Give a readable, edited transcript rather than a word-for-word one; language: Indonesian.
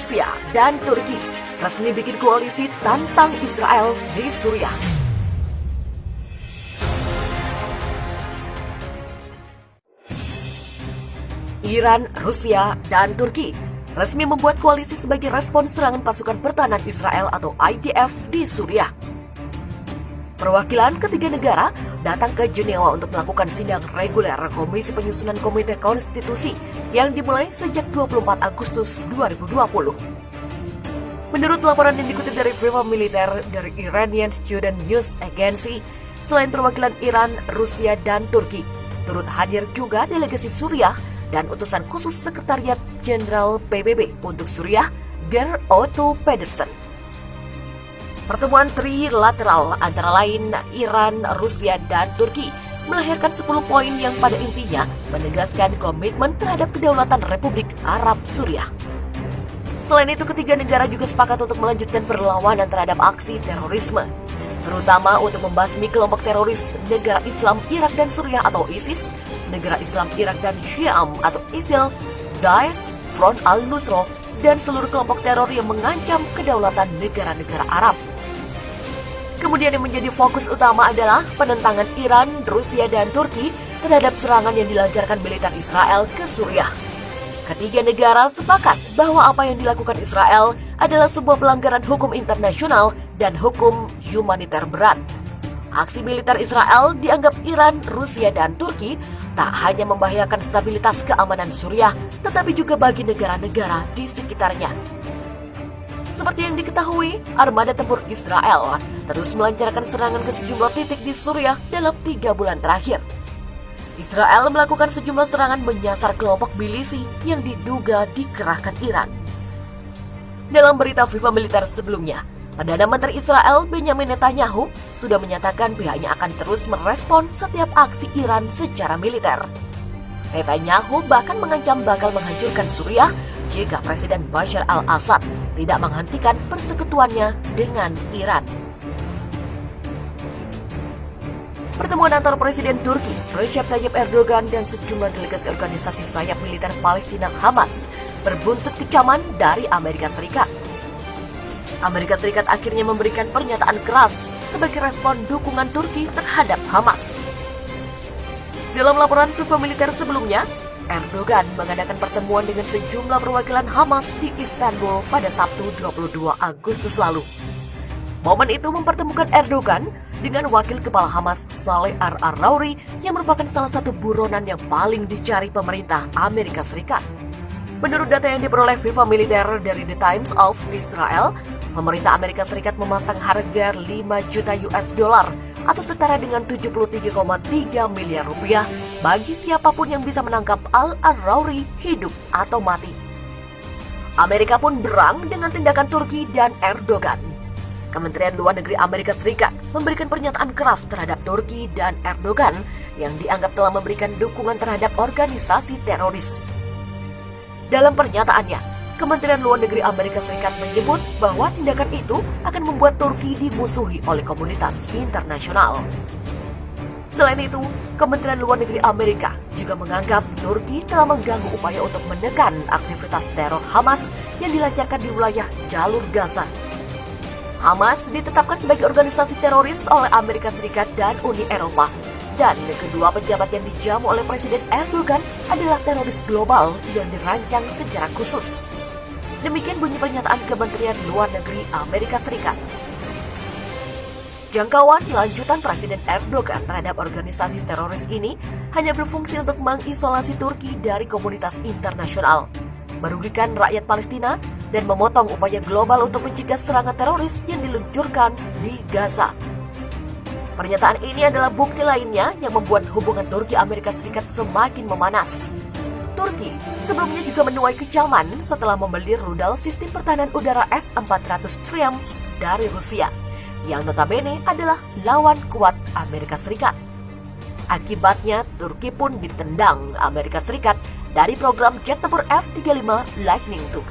Rusia dan Turki resmi bikin koalisi tantang Israel di Suriah. Iran, Rusia, dan Turki resmi membuat koalisi sebagai respon serangan pasukan pertahanan Israel atau IDF di Suriah. Perwakilan ketiga negara datang ke Jenewa untuk melakukan sidang reguler Komisi Penyusunan Komite Konstitusi yang dimulai sejak 24 Agustus 2020. Menurut laporan yang dikutip dari Viva Militer dari Iranian Student News Agency, selain perwakilan Iran, Rusia, dan Turki, turut hadir juga delegasi Suriah dan utusan khusus Sekretariat Jenderal PBB untuk Suriah, Geir Otto Pedersen. Pertemuan trilateral antara lain Iran, Rusia, dan Turki melahirkan 10 poin yang pada intinya menegaskan komitmen terhadap kedaulatan Republik Arab Suriah. Selain itu, ketiga negara juga sepakat untuk melanjutkan perlawanan terhadap aksi terorisme, terutama untuk membasmi kelompok teroris negara Islam Irak dan Suriah atau ISIS, negara Islam Irak dan Syiam atau ISIL, Daesh, Front al-Nusra, dan seluruh kelompok teror yang mengancam kedaulatan negara-negara Arab. Kemudian yang menjadi fokus utama adalah penentangan Iran, Rusia, dan Turki terhadap serangan yang dilancarkan militer Israel ke Suriah. Ketiga negara sepakat bahwa apa yang dilakukan Israel adalah sebuah pelanggaran hukum internasional dan hukum humaniter berat. Aksi militer Israel dianggap Iran, Rusia, dan Turki tak hanya membahayakan stabilitas keamanan Suriah, tetapi juga bagi negara-negara di sekitarnya. Seperti yang diketahui, armada tempur Israel terus melancarkan serangan ke sejumlah titik di Suriah dalam 3 bulan terakhir. Israel melakukan sejumlah serangan menyasar kelompok milisi yang diduga dikerahkan Iran. Dalam berita Viva Militer sebelumnya, Perdana Menteri Israel Benjamin Netanyahu sudah menyatakan pihaknya akan terus merespon setiap aksi Iran secara militer. Netanyahu bahkan mengancam bakal menghancurkan Suriah jika Presiden Bashar al-Assad tidak menghentikan persekutuannya dengan Iran. Pertemuan antara Presiden Turki Recep Tayyip Erdogan dan sejumlah delegasi organisasi sayap militer Palestina Hamas berbuntut kecaman dari Amerika Serikat. Amerika Serikat akhirnya memberikan pernyataan keras sebagai respon dukungan Turki terhadap Hamas. Dalam laporan Viva Militer sebelumnya, Erdogan mengadakan pertemuan dengan sejumlah perwakilan Hamas di Istanbul pada Sabtu 22 Agustus lalu. Momen itu mempertemukan Erdogan dengan wakil kepala Hamas Saleh al-Arrauri yang merupakan salah satu buronan yang paling dicari pemerintah Amerika Serikat. Menurut data yang diperoleh Viva Militer dari The Times of Israel, pemerintah Amerika Serikat memasang harga 5 juta US dollar atau setara dengan 73,3 miliar rupiah bagi siapapun yang bisa menangkap al-Arrauri hidup atau mati. Amerika pun berang dengan tindakan Turki dan Erdogan. Kementerian Luar Negeri Amerika Serikat memberikan pernyataan keras terhadap Turki dan Erdogan yang dianggap telah memberikan dukungan terhadap organisasi teroris. Dalam pernyataannya, Kementerian Luar Negeri Amerika Serikat menyebut bahwa tindakan itu akan membuat Turki dimusuhi oleh komunitas internasional. Selain itu, Kementerian Luar Negeri Amerika juga menganggap Turki telah mengganggu upaya untuk menekan aktivitas teror Hamas yang dilancarkan di wilayah Jalur Gaza. Hamas ditetapkan sebagai organisasi teroris oleh Amerika Serikat dan Uni Eropa, dan kedua pejabat yang dijamu oleh Presiden Erdogan adalah teroris global yang dirancang secara khusus. Demikian bunyi pernyataan Kementerian Luar Negeri Amerika Serikat. Jangkauan lanjutan Presiden Erdogan terhadap organisasi teroris ini hanya berfungsi untuk mengisolasi Turki dari komunitas internasional, merugikan rakyat Palestina, dan memotong upaya global untuk mencegah serangan teroris yang diluncurkan di Gaza. Pernyataan ini adalah bukti lainnya yang membuat hubungan Turki-Amerika Serikat semakin memanas. Turki sebelumnya juga menuai kecaman setelah membeli rudal sistem pertahanan udara S-400 Triumph dari Rusia, yang notabene adalah lawan kuat Amerika Serikat. Akibatnya, Turki pun ditendang Amerika Serikat dari program jet tempur F-35 Lightning II.